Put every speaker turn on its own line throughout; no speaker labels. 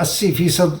80%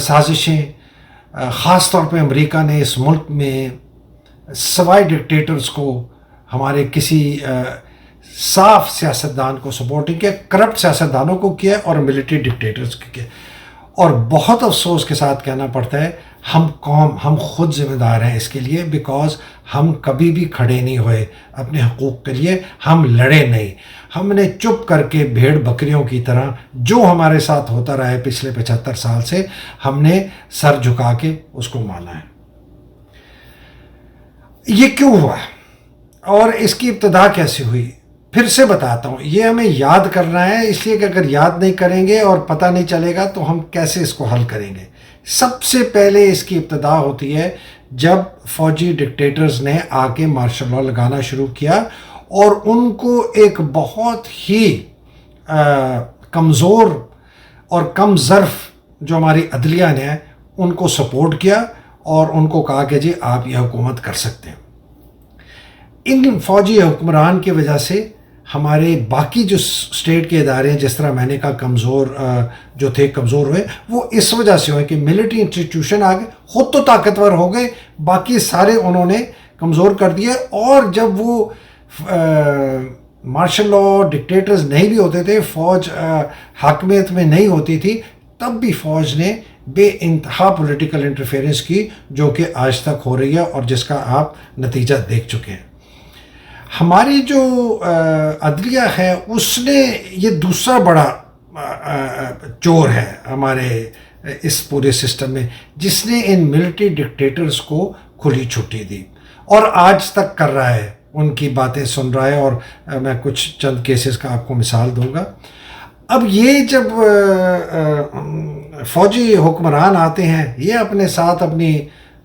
سازشیں خاص طور پہ امریکہ نے اس ملک میں سوائے ڈکٹیٹرز کو ہمارے کسی صاف سیاستدان کو سپورٹ نہیں کیا، کرپٹ سیاستدانوں کو کیا اور ملٹری ڈکٹیٹرز کو کیا. اور بہت افسوس کے ساتھ کہنا پڑتا ہے ہم خود ذمہ دار ہیں اس کے لیے، بیکاز ہم کبھی بھی کھڑے نہیں ہوئے اپنے حقوق کے لیے، ہم لڑے نہیں. ہم نے چپ کر کے بھیڑ بکریوں کی طرح جو ہمارے ساتھ ہوتا رہا ہے پچھلے 75 سال سے، ہم نے سر جھکا کے اس کو مانا ہے. یہ کیوں ہوا اور اس کی ابتدا کیسے ہوئی؟ پھر سے بتاتا ہوں، یہ ہمیں یاد کرنا ہے، اس لیے کہ اگر یاد نہیں کریں گے اور پتہ نہیں چلے گا تو ہم کیسے اس کو حل کریں گے. سب سے پہلے اس کی ابتدا ہوتی ہے جب فوجی ڈکٹیٹرز نے آ کے مارشل لاء لگانا شروع کیا اور ان کو ایک بہت ہی کمزور اور کم ظرف جو ہماری عدلیہ نے ان کو سپورٹ کیا اور ان کو کہا کہ جی آپ یہ حکومت کر سکتے ہیں. ان فوجی حکمران کی وجہ سے ہمارے باقی جو اسٹیٹ کے ادارے ہیں، جس طرح میں نے کہا کمزور جو تھے کمزور ہوئے، وہ اس وجہ سے ہوئے کہ ملٹری انسٹیٹیوشن آگے خود تو طاقتور ہو گئے، باقی سارے انہوں نے کمزور کر دیے. اور جب وہ مارشل لاء ڈکٹیٹرز نہیں بھی ہوتے تھے، فوج حاکمیت میں نہیں ہوتی تھی، تب بھی فوج نے بے انتہا پولیٹیکل انٹرفیئرنس کی، جو کہ آج تک ہو رہی ہے اور جس کا آپ نتیجہ دیکھ چکے ہیں. ہماری جو عدلیہ ہے اس نے یہ دوسرا بڑا چور ہے ہمارے اس پورے سسٹم میں، جس نے ان ملٹری ڈکٹیٹرز کو کھلی چھٹی دی اور آج تک کر رہا ہے، ان کی باتیں سن رہا ہے. اور میں کچھ چند کیسز کا آپ کو مثال دوں گا. اب یہ جب فوجی حکمران آتے ہیں، یہ اپنے ساتھ اپنی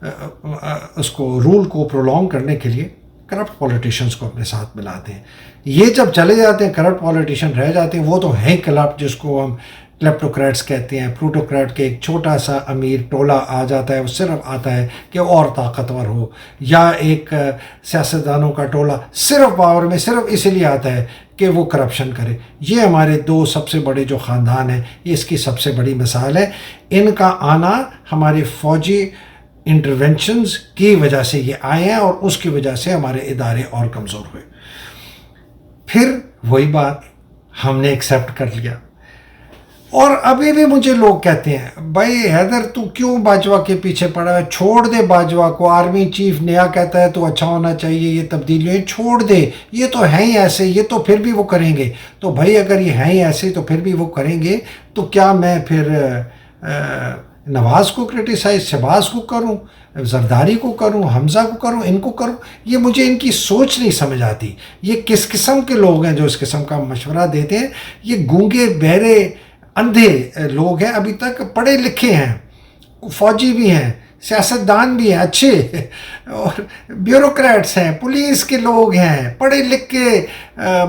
اس کو رول کو پرولونگ کرنے کے لیے کرپٹ پولیٹیشنز کو اپنے ساتھ ملاتے ہیں. یہ جب چلے جاتے ہیں کرپٹ پولیٹیشن رہ جاتے ہیں، وہ تو ہیں کرپٹ، جس کو ہم کلیپٹوکریٹس کہتے ہیں. پلوٹوکریٹ کے ایک چھوٹا سا امیر ٹولہ آ جاتا ہے، وہ صرف آتا ہے کہ اور طاقتور ہو، یا ایک سیاستدانوں کا ٹولہ صرف پاور میں صرف اسی لیے آتا ہے کہ وہ کرپشن کرے. یہ ہمارے دو سب سے بڑے جو خاندان ہیں، یہ اس کی سب سے بڑی مثال ہے. ان کا آنا ہمارے فوجی انٹرونشنز کی وجہ سے یہ آئے ہیں اور اس کی وجہ سے ہمارے ادارے اور کمزور ہوئے. پھر وہی بات ہم نے ایکسیپٹ کر لیا. اور ابھی بھی مجھے لوگ کہتے ہیں بھائی حیدر تو کیوں باجوہ کے پیچھے پڑا ہے، چھوڑ دے باجوہ کو، آرمی چیف نیا کہتا ہے تو اچھا ہونا چاہیے، یہ تبدیلیاں چھوڑ دے، یہ تو ہیں ہی ایسے، یہ تو پھر بھی وہ کریں گے. تو بھائی اگر یہ ہیں ہی ایسے تو پھر بھی وہ کریں گے، تو کیا میں پھر نواز کو کرٹیسائز، شہباز کو کروں، زرداری کو کروں، حمزہ کو کروں، ان کو کروں؟ یہ مجھے ان کی سوچ نہیں سمجھ آتی. یہ کس قسم کے لوگ ہیں جو اس قسم کا مشورہ دیتے ہیں؟ یہ گونگے بہرے اندھے لوگ ہیں، ابھی تک پڑھے لکھے ہیں، فوجی بھی ہیں، سیاستدان بھی ہیں اچھے، اور بیوروکریٹس ہیں، پولیس کے لوگ ہیں، پڑھے لکھے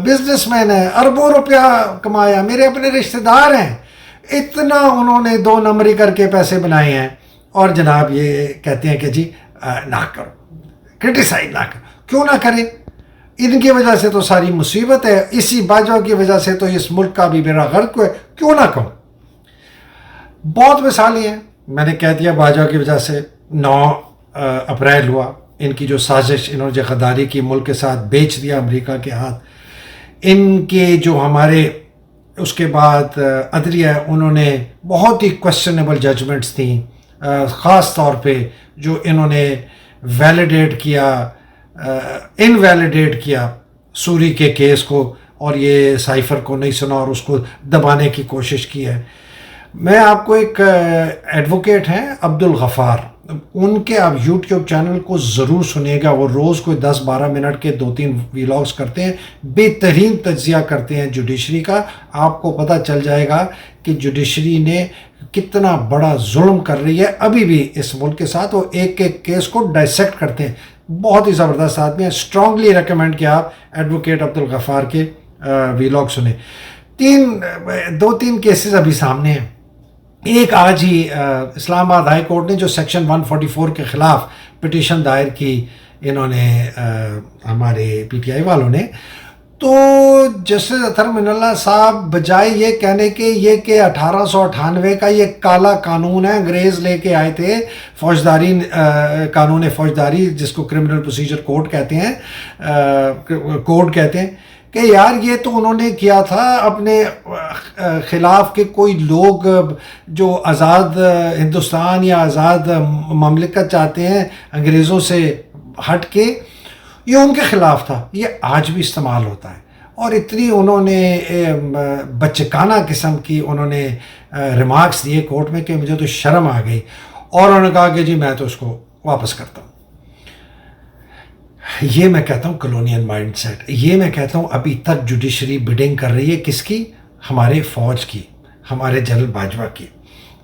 بزنس مین ہیں، اربوں روپیہ کمایا، میرے اپنے رشتہ دار ہیں. اتنا انہوں نے 2 نمبری کر کے پیسے بنائے ہیں، اور جناب یہ کہتے ہیں کہ جی نہ کرو، کرٹیسائز نہ کرو. کیوں نہ کریں؟ ان کی وجہ سے تو ساری مصیبت ہے، اسی باجوہ کی وجہ سے تو اس ملک کا بھی میرا غرق ہے، کیوں نہ کہوں؟ بہت مثالیں ہیں. میں نے کہہ دیا باجوہ کی وجہ سے 9 اپریل ہوا، ان کی جو سازش، انہوں نے غداری کی، ملک کے ساتھ بیچ دیا امریکہ کے ہاتھ. ان کے جو ہمارے اس کے بعد عدلیہ، انہوں نے بہت ہی کویسچنیبل ججمنٹس تھیں، خاص طور پہ جو انہوں نے ویلیڈیٹ کیا، انویلیڈیٹ کیا سوری کے کیس کو، اور یہ سائفر کو نہیں سنا اور اس کو دبانے کی کوشش کی ہے. میں آپ کو ایک ایڈوکیٹ ہیں عبدالغفار، ان کے آپ یوٹیوب چینل کو ضرور سنیے گا. وہ روز کوئی 10-12 منٹ کے 2-3 ویلاگز کرتے ہیں، بہترین تجزیہ کرتے ہیں جوڈیشری کا. آپ کو پتہ چل جائے گا کہ جوڈیشری نے کتنا بڑا ظلم کر رہی ہے ابھی بھی اس ملک کے ساتھ. وہ ایک ایک کیس کو ڈائسیکٹ کرتے ہیں، بہت ہی زبردست آدمی ہیں. اسٹرانگلی ریکمینڈ کہ آپ ایڈوکیٹ عبدالغفار کے ویلاگ سنیں. 2-3 کیسز ابھی سامنے ہیں. ایک آج ہی اسلام آباد ہائی کورٹ نے جو سیکشن 144 کے خلاف پٹیشن دائر کی، انہوں نے ہمارے پی ٹی آئی والوں نے، تو جسٹس اطہر من اللہ صاحب بجائے یہ کہنے کے یہ کہ 1898 کا یہ کالا قانون ہے، انگریز لے کے آئے تھے، فوجداری قانون فوجداری جس کو کرمنل پروسیجر کوڈ کہتے ہیں، کہ یار یہ تو انہوں نے کیا تھا اپنے خلاف کہ کوئی لوگ جو آزاد ہندوستان یا آزاد مملکت چاہتے ہیں انگریزوں سے ہٹ کے، یہ ان کے خلاف تھا۔ یہ آج بھی استعمال ہوتا ہے، اور اتنی انہوں نے بچکانہ قسم کی انہوں نے ریمارکس دیے کورٹ میں کہ مجھے تو شرم آ گئی، اور انہوں نے کہا کہ جی میں تو اس کو واپس کرتا ہوں۔ یہ میں کہتا ہوں کلونیل مائنڈ سیٹ، یہ میں کہتا ہوں ابھی تک جوڈیشری بڈنگ کر رہی ہے کس کی؟ ہمارے فوج کی، ہمارے جنرل باجوہ کی۔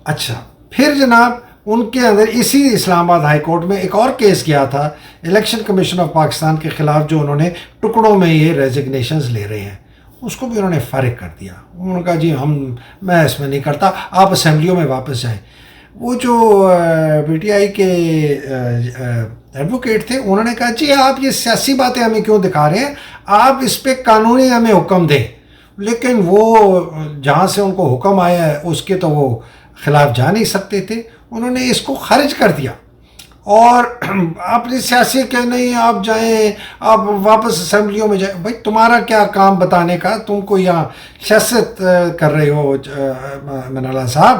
اچھا پھر جناب ان کے اندر اسی اسلام آباد ہائی کورٹ میں ایک اور کیس گیا تھا الیکشن کمیشن آف پاکستان کے خلاف، جو انہوں نے ٹکڑوں میں یہ ریزگنیشنز لے رہے ہیں، اس کو بھی انہوں نے فارغ کر دیا۔ انہوں نے کہا جی میں اس میں نہیں کرتا، آپ اسمبلیوں میں واپس جائیں۔ وہ جو پی ٹی آئی کے ایڈوکیٹ تھے انہوں نے کہا جی آپ یہ سیاسی باتیں ہمیں کیوں دکھا رہے ہیں، آپ اس پہ قانونی ہمیں حکم دیں۔ لیکن وہ جہاں سے ان کو حکم آیا ہے اس کے تو وہ خلاف جا نہیں سکتے تھے، انہوں نے اس کو خارج کر دیا، اور اپنی سیاسی کہ نہیں آپ جائیں، آپ واپس اسمبلیوں میں جائیں۔ بھائی تمہارا کیا کام بتانے کا، تم کو یہاں سیاست کر رہے ہو من اللہ صاحب،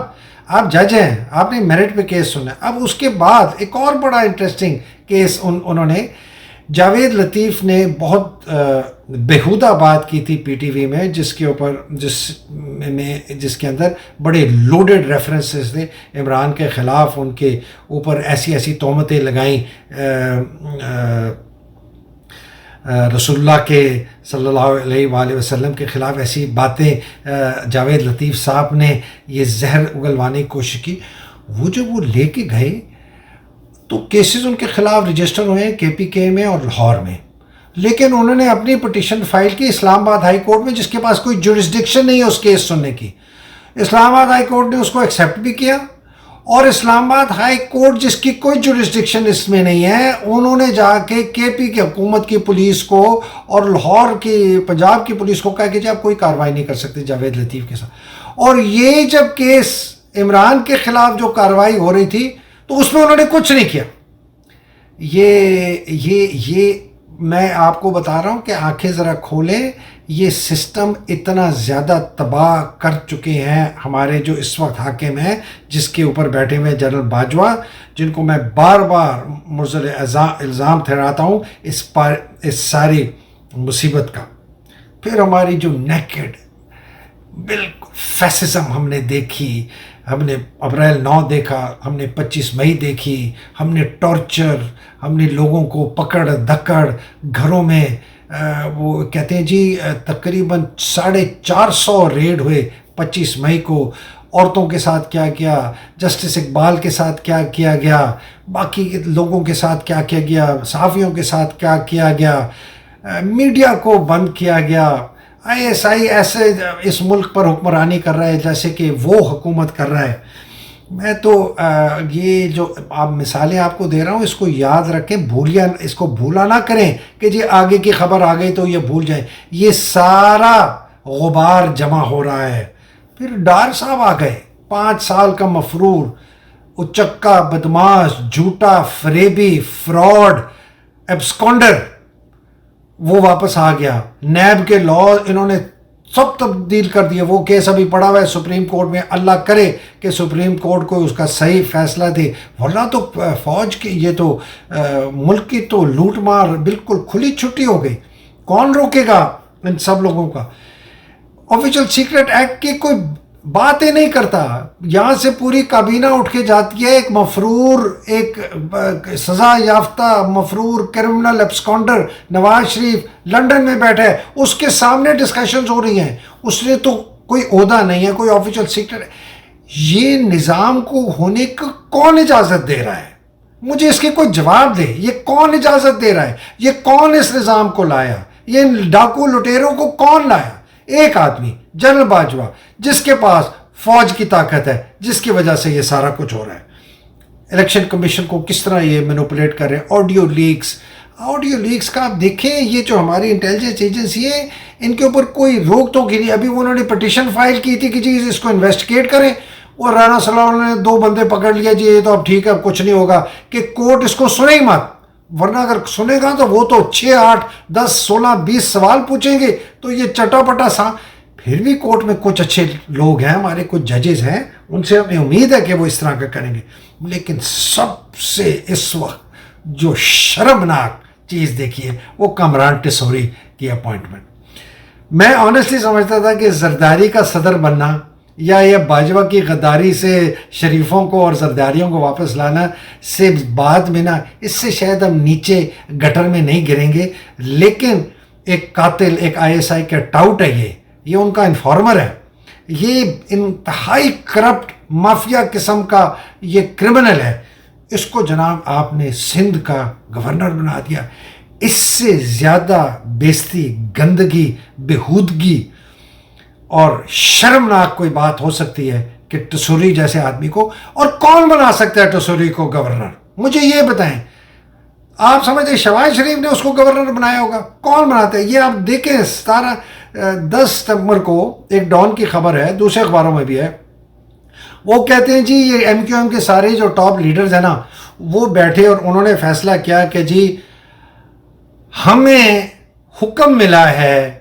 آپ جج ہیں، آپ نے میرٹ پہ کیس سنا۔ اب اس کے بعد ایک اور بڑا انٹرسٹنگ کیس انہوں نے، جاوید لطیف نے بہت بیہودہ بات کی تھی پی ٹی وی میں، جس کے اندر بڑے لوڈڈ ریفرنسز تھے عمران کے خلاف، ان کے اوپر ایسی تہمتیں لگائیں، رسول اللہ کے صلی اللہ علیہ وآلہ وسلم کے خلاف ایسی باتیں جاوید لطیف صاحب نے یہ زہر اگلوانے کی کوشش کی۔ وہ جب وہ لے کے گئے تو کیسز ان کے خلاف رجسٹر ہوئے ہیں کے پی کے میں اور لاہور میں، لیکن انہوں نے اپنی پٹیشن فائل کی اسلام آباد ہائی کورٹ میں، جس کے پاس کوئی جورسڈکشن نہیں ہے اس کیس سننے کی۔ اسلام آباد ہائی کورٹ نے اس کو ایکسیپٹ بھی کیا، اور اسلام آباد ہائی کورٹ جس کی کوئی جورسڈکشن اس میں نہیں ہے، انہوں نے جا کے کے پی کی حکومت کی پولیس کو اور لاہور کی پنجاب کی پولیس کو کہا کہ جی آپ کوئی کارروائی نہیں کر سکتے جاوید لطیف کے ساتھ۔ اور یہ جب کیس عمران کے خلاف جو کارروائی ہو رہی تھی تو اس میں انہوں نے کچھ نہیں کیا۔ یہ میں آپ کو بتا رہا ہوں کہ آنکھیں ذرا کھولیں، یہ سسٹم اتنا زیادہ تباہ کر چکے ہیں ہمارے جو اس وقت حاکم ہیں، جس کے اوپر بیٹھے ہوئے جنرل باجوہ، جن کو میں بار بار مرسل الزام ٹھہراتا ہوں اس ساری مصیبت کا۔ پھر ہماری جو نیکڈ بالکل فیسزم ہم نے دیکھی، ہم نے اپریل 9 دیکھا، ہم نے 25 مئی دیکھی، ہم نے ٹارچر، ہم نے لوگوں کو پکڑ دھکڑ گھروں میں، وہ کہتے ہیں جی تقریباً 450 ریڈ ہوئے 25 مئی کو، عورتوں کے ساتھ کیا کیا، جسٹس اقبال کے ساتھ کیا کیا گیا، باقی لوگوں کے ساتھ کیا کیا گیا، صحافیوں کے ساتھ کیا کیا گیا، میڈیا کو بند کیا گیا۔ آئی ایس آئی ایسے اس ملک پر حکمرانی کر رہا ہے جیسے کہ وہ حکومت کر رہا ہے۔ میں تو یہ جو آپ مثالیں آپ کو دے رہا ہوں اس کو یاد رکھیں، اس کو بھولا نہ کریں کہ جی آگے کی خبر آ گئی تو یہ بھول جائیں۔ یہ سارا غبار جمع ہو رہا ہے۔ پھر ڈار صاحب آ گئے، 5 سال کا مفرور، اچکا، بدماش، جھوٹا، فریبی، فراڈ، ایبسکونڈر، وہ واپس آ گیا۔ نیب کے لا انہوں نے سب تبدیل کر دیے۔ وہ کیس ابھی پڑا ہوا ہے سپریم کورٹ میں، اللہ کرے کہ سپریم کورٹ کو اس کا صحیح فیصلہ دے، ورنہ تو فوج کی یہ تو ملک کی تو لوٹ مار بالکل کھلی چھٹی ہو گئی۔ کون روکے گا ان سب لوگوں کا؟ آفیشل سیکرٹ ایکٹ کی کوئی بات ہی نہیں کرتا، یہاں سے پوری کابینہ اٹھ کے جاتی ہے، ایک مفرور، ایک سزا یافتہ مفرور کرمنل ایبسکونڈر نواز شریف لنڈن میں بیٹھا ہے، اس کے سامنے ڈسکشنز ہو رہی ہیں، اس نے تو کوئی عہدہ نہیں ہے، کوئی آفیشل سیکرٹ۔ یہ نظام کو ہونے کا کون اجازت دے رہا ہے؟ مجھے اس کے کوئی جواب دے، یہ کون اجازت دے رہا ہے؟ یہ کون اس نظام کو لایا؟ یہ ڈاکو لٹیروں کو کون لایا؟ ایک آدمی، جنرل باجوہ، جس کے پاس فوج کی طاقت ہے، جس کی وجہ سے یہ سارا کچھ ہو رہا ہے۔ الیکشن کمیشن کو کس طرح یہ مینوپولیٹ کر رہے ہیں، آڈیو لیکس کا آپ دیکھیں، یہ جو ہماری انٹیلیجنس ایجنسی ہے ان کے اوپر کوئی روک ٹوک ہی نہیں. ابھی انہوں نے پٹیشن فائل کی تھی کہ جی اس کو انویسٹیگیٹ کریں, اور رانا صلی اللہ علیہ وسلم نے 2 بندے پکڑ لیا, جی یہ تو اب ٹھیک ہے اب کچھ نہیں ہوگا, کہ کورٹ اس کو سنے ہی مت, ورنہ اگر سنے گا تو وہ تو 6 8 10 16 20 سوال پوچھیں گے. تو یہ چٹا پٹا سا, پھر بھی کورٹ میں کچھ اچھے لوگ ہیں ہمارے, کچھ ججز ہیں, ان سے ہمیں امید ہے کہ وہ اس طرح کا کریں گے. لیکن سب سے اس وقت جو شرمناک چیز دیکھی ہے وہ کامران ٹیسوری کی اپوائنٹمنٹ. میں آنیسٹلی سمجھتا تھا کہ زرداری کا صدر بننا یا یہ باجوہ کی غداری سے شریفوں کو اور زرداریوں کو واپس لانا سے بعد میں نا, اس سے شاید ہم نیچے گٹر میں نہیں گریں گے. لیکن ایک قاتل, ایک ISI کا ٹاؤٹ ہے, یہ ان کا انفارمر ہے, یہ انتہائی کرپٹ مافیا قسم کا یہ کرمنل ہے. اس کو جناب آپ نے سندھ کا گورنر بنا دیا. اس سے زیادہ بےزتی, گندگی, بےہودگی اور شرمناک کوئی بات ہو سکتی ہے کہ ٹیسوری جیسے آدمی کو, اور کون بنا سکتا ہے ٹیسوری کو گورنر؟ مجھے یہ بتائیں. آپ سمجھتے ہیں شہباز شریف نے اس کو گورنر بنایا ہوگا؟ کون بناتا ہے؟ یہ آپ دیکھیں 10 ستمبر کو ایک ڈان کی خبر ہے, دوسرے اخباروں میں بھی ہے, وہ کہتے ہیں جی یہ MQM کے سارے جو ٹاپ لیڈرز ہیں نا وہ بیٹھے اور انہوں نے فیصلہ کیا کہ جی ہمیں حکم ملا ہے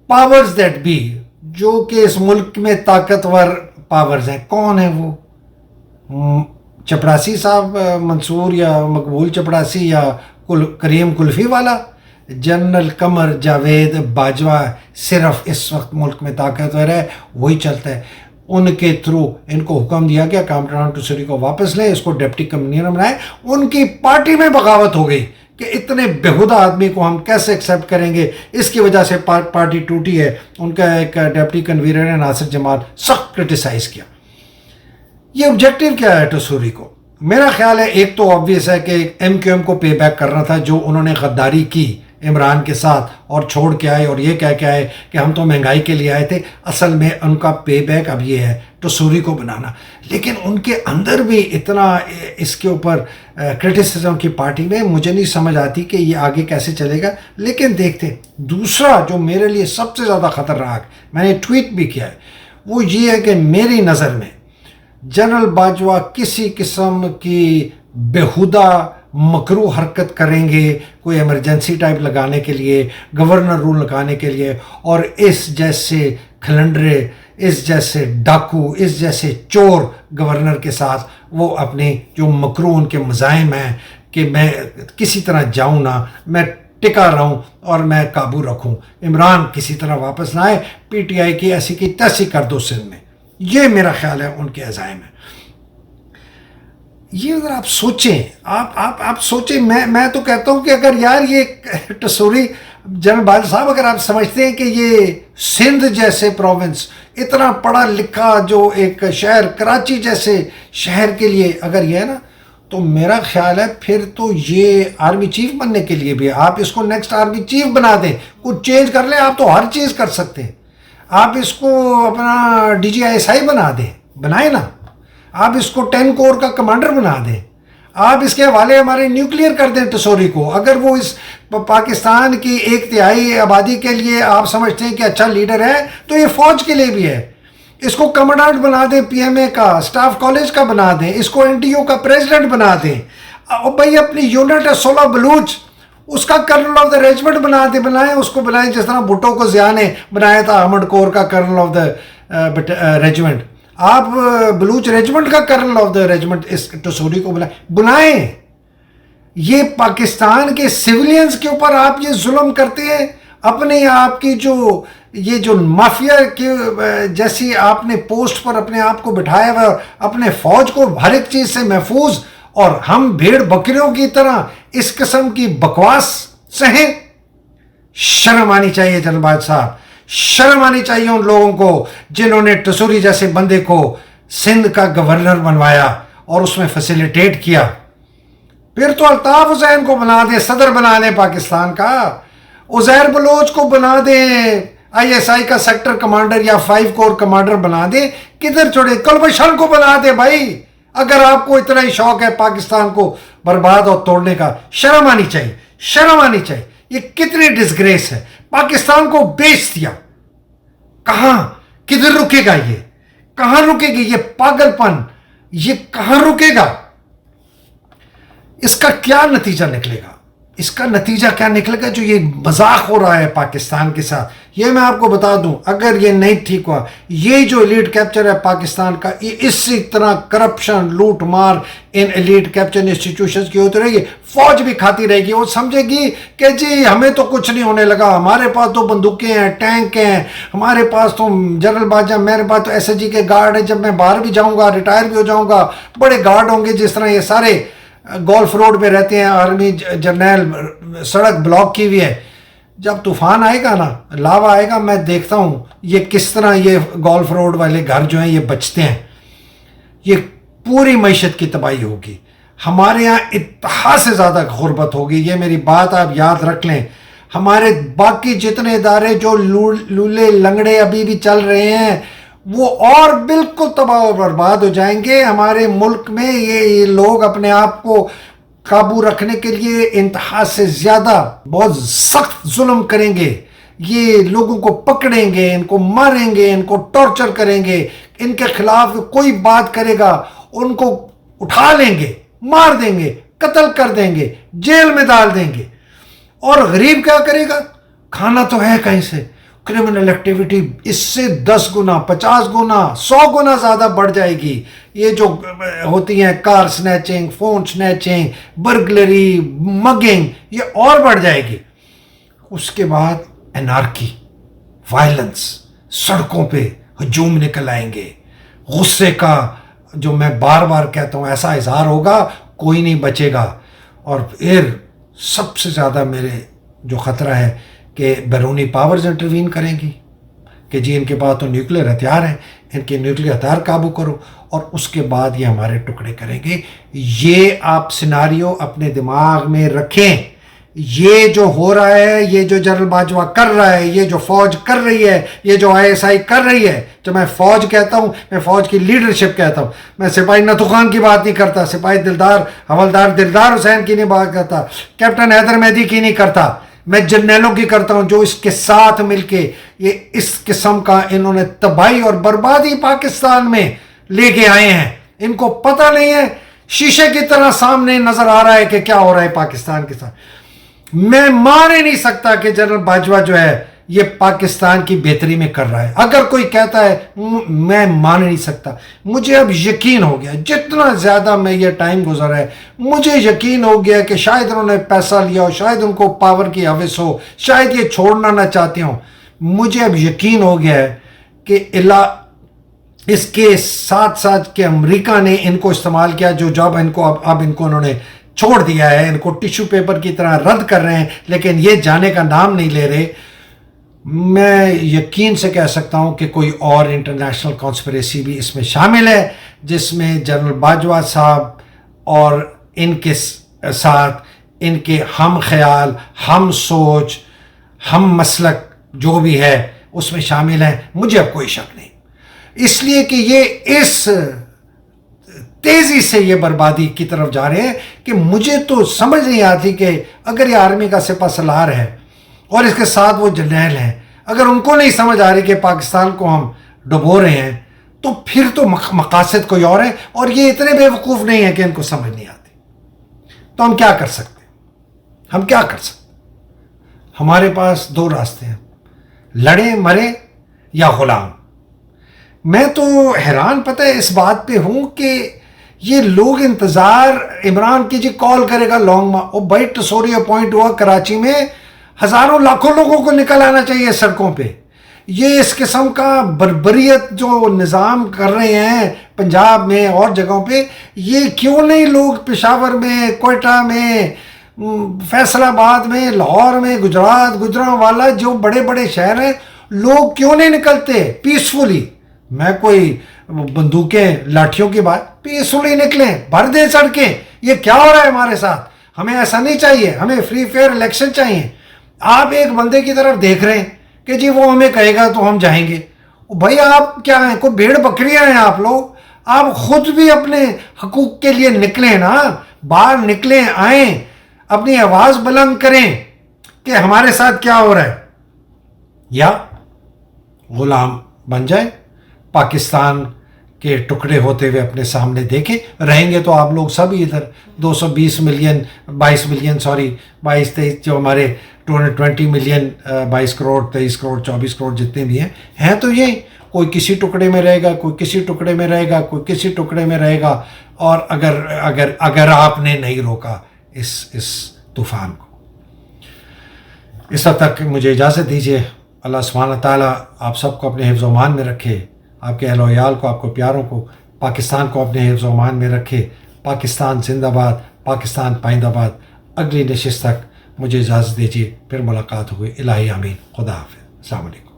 پاورز دیٹ بی, جو کہ اس ملک میں طاقتور پاورز ہیں. کون ہیں وہ؟ چپڑاسی صاحب, منصور یا مقبول چپڑاسی یا کریم کلفی والا؟ جنرل قمر جاوید باجوہ صرف اس وقت ملک میں طاقتور ہے, وہی چلتا ہے. ان کے تھرو ان کو حکم دیا گیا کامران ٹیسوری کو واپس لیں, اس کو ڈپٹی کنوینر بنائیں. ان کی پارٹی میں بغاوت ہو گئی کہ اتنے بےہودہ آدمی کو ہم کیسے ایکسیپٹ کریں گے, اس کی وجہ سے پارٹی ٹوٹی ہے. ان کا ایک ڈپٹی کنوینر نے ناصر جمال سخت کرٹیسائز کیا. یہ آبجیکٹیو کیا ہے ٹیسوری کو؟ میرا خیال ہے ایک تو آبویس ہے کہ MQM کو پے بیک کرنا تھا جو انہوں نے غداری کی عمران کے ساتھ اور چھوڑ کے آئے اور یہ کہہ کے آئے کہ ہم تو مہنگائی کے لیے آئے تھے. اصل میں ان کا پے بیک اب یہ ہے ٹیسوری کو بنانا. لیکن ان کے اندر بھی اتنا اس کے اوپر کرٹیسزم کی پارٹی میں, مجھے نہیں سمجھ آتی کہ یہ آگے کیسے چلے گا. لیکن دیکھتے. دوسرا جو میرے لیے سب سے زیادہ خطرناک, میں نے ٹویٹ بھی کیا ہے, وہ یہ ہے کہ میری نظر میں جنرل باجوہ کسی قسم کی بیہودہ مکرو حرکت کریں گے کوئی ایمرجنسی ٹائپ لگانے کے لیے, گورنر رول لگانے کے لیے, اور اس جیسے کھلنڈرے, اس جیسے ڈاکو, اس جیسے چور گورنر کے ساتھ وہ اپنے جو مکرو ان کے مزاحم ہیں کہ میں کسی طرح جاؤں نا, میں ٹکا رہوں اور میں قابو رکھوں, عمران کسی طرح واپس نہ آئے, PTI کی ایسی کی تیسی کر دو سندھ میں. یہ میرا خیال ہے ان کے عزائم ہے. یہ اگر آپ سوچیں, آپ سوچیں, میں تو کہتا ہوں کہ اگر یار یہ ٹیسوری جنرل باجوہ صاحب, اگر آپ سمجھتے ہیں کہ یہ سندھ جیسے پروونس, اتنا پڑھا لکھا جو ایک شہر کراچی جیسے شہر کے لیے اگر یہ ہے نا, تو میرا خیال ہے پھر تو یہ آرمی چیف بننے کے لیے بھی آپ اس کو نیکسٹ آرمی چیف بنا دیں, کچھ چینج کر لیں. آپ تو ہر چیز کر سکتے ہیں. آپ اس کو اپنا DGI بنا دیں, بنائیں نا. آپ اس کو 10 کور کا کمانڈر بنا دیں. آپ اس کے حوالے ہمارے نیوکلیئر کر دیں ٹیسوری کو. اگر وہ اس پاکستان کی 1/3 آبادی کے لیے آپ سمجھتے ہیں کہ اچھا لیڈر ہے, تو یہ فوج کے لیے بھی ہے. اس کو کمانڈنٹ بنا دیں, PMA کا, اسٹاف کالج کا بنا دیں, اس کو NTO کا پریزیڈنٹ بنا دیں. بھائی اپنی یونٹ ہے 16 بلوچ, اس کا کرنل آف دا ریجمنٹ بنائیں, اس کو بنائیں جس طرح بھٹو کو ضیاء نے بنایا تھا احمد کور کا کرنل آف دا ریجمنٹ. آپ بلوچ ریجمنٹ کا کرنل آف دا ریجمنٹ اس ٹیسوری کو بنائیں. یہ پاکستان کے سیولینز کے اوپر آپ یہ ظلم کرتے ہیں. اپنے آپ کی جو مافیا کی جیسی آپ نے پوسٹ پر اپنے آپ کو بٹھایا ہوا ہے, اپنے فوج کو ہر ایک چیز سے محفوظ, اور ہم بھیڑ بکریوں کی طرح اس قسم کی بکواس سہیں. شرم آنی چاہیے جنرل باجوہ صاحب, شرم آنی چاہیے ان لوگوں کو جنہوں نے ٹیسوری جیسے بندے کو سندھ کا گورنر بنوایا اور اس میں فیسیلیٹیٹ کیا. پھر تو الطاف حسین کو بنا دیں صدر بنا لیں پاکستان کا, عزیر بلوچ کو بنا دیں ISI کا سیکٹر کمانڈر یا 5 کور کمانڈر بنا دیں. کدھر چھوڑے, کلبھشن کو بنا دیں بھائی, اگر آپ کو اتنا ہی شوق ہے پاکستان کو برباد اور توڑنے کا. شرم آنی چاہیے, شرم آنی چاہیے. یہ کتنی ڈسگریس ہے. پاکستان کو بیچ دیا. کہاں کدھر رکے گا یہ؟ کہاں رکے گی یہ پاگل پن؟ یہ کہاں رکے گا؟ اس کا کیا نتیجہ نکلے گا؟ اس کا نتیجہ کیا نکلے گا جو یہ مذاق ہو رہا ہے پاکستان کے ساتھ؟ یہ میں آپ کو بتا دوں، اگر یہ نہیں ٹھیک ہوا، یہ جو ایلیٹ کیپچر ہے پاکستان کا، اسی طرح کرپشن، لوٹ مار ان ایلیٹ کیپچر انسٹیٹیوشنز کی ہوتی رہے گی. فوج بھی کھاتی رہے گی. وہ سمجھے گی کہ جی ہمیں تو کچھ نہیں ہونے لگا، ہمارے پاس تو بندوقیں ہیں، ٹینک ہیں، ہمارے پاس تو جنرل باجوہ، میرے پاس تو ایس ایس جی کے گارڈ ہیں، جب میں باہر بھی جاؤں گا، ریٹائر بھی ہو جاؤں گا، بڑے گارڈ ہوں گے. جس طرح یہ سارے گولف روڈ پہ رہتے ہیں آرمی جرنیل، سڑک بلاک کی ہوئی ہے. جب طوفان آئے گا نا، لاوا آئے گا، میں دیکھتا ہوں یہ کس طرح یہ گولف روڈ والے گھر جو ہیں یہ بچتے ہیں. یہ پوری معیشت کی تباہی ہوگی. ہمارے یہاں انتہا سے زیادہ غربت ہوگی. یہ میری بات آپ یاد رکھ لیں. ہمارے باقی جتنے ادارے جو لولے لنگڑے ابھی بھی چل رہے ہیں وہ اور بالکل تباہ و برباد ہو جائیں گے. ہمارے ملک میں یہ لوگ اپنے آپ کو قابو رکھنے کے لیے انتہا سے زیادہ بہت سخت ظلم کریں گے. یہ لوگوں کو پکڑیں گے، ان کو ماریں گے، ان کو ٹارچر کریں گے. ان کے خلاف کوئی بات کرے گا ان کو اٹھا لیں گے، مار دیں گے، قتل کر دیں گے، جیل میں ڈال دیں گے. اور غریب کیا کرے گا؟ کھانا تو ہے کہیں سے. کرمنل ایکٹیویٹی اس سے 10 گنا، 50 گنا، 100 گنا زیادہ بڑھ جائے گی. یہ جو ہوتی ہیں کار سنیچنگ، فون سنیچنگ، برگلری، مگنگ، یہ اور بڑھ جائے گی. اس کے بعد انارکی، وائلنس، سڑکوں پہ ہجوم نکل آئیں گے. غصے کا جو میں بار بار کہتا ہوں ایسا اظہار ہوگا، کوئی نہیں بچے گا. اور پھر سب سے زیادہ میرے جو خطرہ ہے کہ بیرونی پاورز انٹروین کریں گی کہ جی ان کے پاس تو نیوکلیر ہتھیار ہیں، ان کے نیوکلیر ہتھیار قابو کرو، اور اس کے بعد یہ ہمارے ٹکڑے کریں گے. یہ آپ سیناریو اپنے دماغ میں رکھیں. یہ جو ہو رہا ہے، یہ جو جنرل باجوہ کر رہا ہے، یہ جو فوج کر رہی ہے، یہ جو آئی ایس آئی کر رہی ہے. جو میں فوج کہتا ہوں، میں فوج کی لیڈرشپ کہتا ہوں. میں سپاہی نتھو خان کی بات نہیں کرتا، سپاہی حوالدار دلدار حسین کی نہیں بات کرتا، کیپٹن حیدر مہدی کی نہیں کرتا. میں جرنیلوں کی کرتا ہوں جو اس کے ساتھ مل کے یہ اس قسم کا انہوں نے تباہی اور بربادی پاکستان میں لے کے آئے ہیں. ان کو پتہ نہیں ہے، شیشے کی طرح سامنے نظر آ رہا ہے کہ کیا ہو رہا ہے پاکستان کے ساتھ. میں مان ہی نہیں سکتا کہ جنرل باجوہ جو ہے یہ پاکستان کی بہتری میں کر رہا ہے. اگر کوئی کہتا ہے میں مان نہیں سکتا. مجھے اب یقین ہو گیا، جتنا زیادہ میں یہ ٹائم گزرا ہے مجھے یقین ہو گیا کہ شاید انہوں نے پیسہ لیا ہو، شاید ان کو پاور کی ہوس ہو، شاید یہ چھوڑنا نہ چاہتے ہوں. مجھے اب یقین ہو گیا ہے کہ اس کے ساتھ ساتھ کہ امریکہ نے ان کو استعمال کیا، جو جاب ان کو اب ان کو انہوں نے چھوڑ دیا ہے، ان کو ٹیشو پیپر کی طرح رد کر رہے ہیں لیکن یہ جانے کا نام نہیں لے رہے. میں یقین سے کہہ سکتا ہوں کہ کوئی اور انٹرنیشنل کانسپریسی بھی اس میں شامل ہے، جس میں جنرل باجوہ صاحب اور ان کے ساتھ ان کے ہم خیال، ہم سوچ، ہم مسلک جو بھی ہے اس میں شامل ہیں. مجھے اب کوئی شک نہیں، اس لیے کہ یہ اس تیزی سے یہ بربادی کی طرف جا رہے ہیں کہ مجھے تو سمجھ نہیں آتی کہ اگر یہ آرمی کا سپہ سالار ہے اور اس کے ساتھ وہ جرنیل ہیں، اگر ان کو نہیں سمجھ آ رہی کہ پاکستان کو ہم ڈبو رہے ہیں تو پھر تو مقاصد کوئی اور ہے. اور یہ اتنے بے وقوف نہیں ہیں کہ ان کو سمجھ نہیں آتی. تو ہم کیا کر سکتے ہیں؟ ہم کیا کر سکتے ہیں؟ ہمارے پاس 2 راستے ہیں، لڑیں مریں یا غلام. میں تو حیران پتہ ہے اس بات پہ ہوں کہ یہ لوگ انتظار عمران کی جی کال کرے گا لانگ مارچ. بھائی ٹسوری اپوائنٹ ہوا کراچی میں، ہزاروں لاکھوں لوگوں کو نکل آنا چاہیے سڑکوں پہ. یہ اس قسم کا بربریت جو نظام کر رہے ہیں پنجاب میں اور جگہوں پہ، یہ کیوں نہیں لوگ پشاور میں، کوئٹہ میں، فیصل آباد میں، لاہور میں، گجرانوالہ جو بڑے بڑے شہر ہیں، لوگ کیوں نہیں نکلتے پیسفلی؟ میں کوئی بندوقیں لاٹھیوں کی بات، پیسفلی نکلیں، بھر دیں سڑکیں. یہ کیا ہو رہا ہے ہمارے ساتھ؟ ہمیں ایسا نہیں چاہیے. ہمیں فری فیئر الیکشن چاہیے. آپ ایک بندے کی طرف دیکھ رہے ہیں کہ جی وہ ہمیں کہے گا تو ہم جائیں گے. بھائی آپ کیا ہیں؟ کوئی بھیڑ بکریاں ہیں آپ لوگ؟ آپ خود بھی اپنے حقوق کے لیے نکلیں نا، باہر نکلیں، آئیں، اپنی آواز بلند کریں کہ ہمارے ساتھ کیا ہو رہا ہے. یا غلام بن جائیں، پاکستان کے ٹکڑے ہوتے ہوئے اپنے سامنے دیکھیں. رہیں گے تو آپ لوگ سب ادھر 220 ملین 22 ملین 23 جو ہمارے 20 ملین 22 کروڑ 23 کروڑ 24 کروڑ جتنے بھی ہیں تو یہ کوئی کسی ٹکڑے میں رہے گا، کوئی کسی ٹکڑے میں رہے گا، کوئی کسی ٹکڑے میں رہے گا. اور اگر آپ نے نہیں روکا اس طوفان کو. اس حد تک مجھے اجازت دیجیے. اللہ سبحانہ تعالیٰ آپ سب کو اپنے حفظ و امان میں رکھے، آپ کے اہل و عیال کو، آپ کو پیاروں کو، پاکستان کو اپنے حفظ و امان میں رکھے. پاکستان زندہ باد، پاکستان پائندہ باد. اگلی نشست تک مجھے اجازت دیجیے، پھر ملاقات ہوئی. الہی آمین. خدا حافظ. السلام علیکم.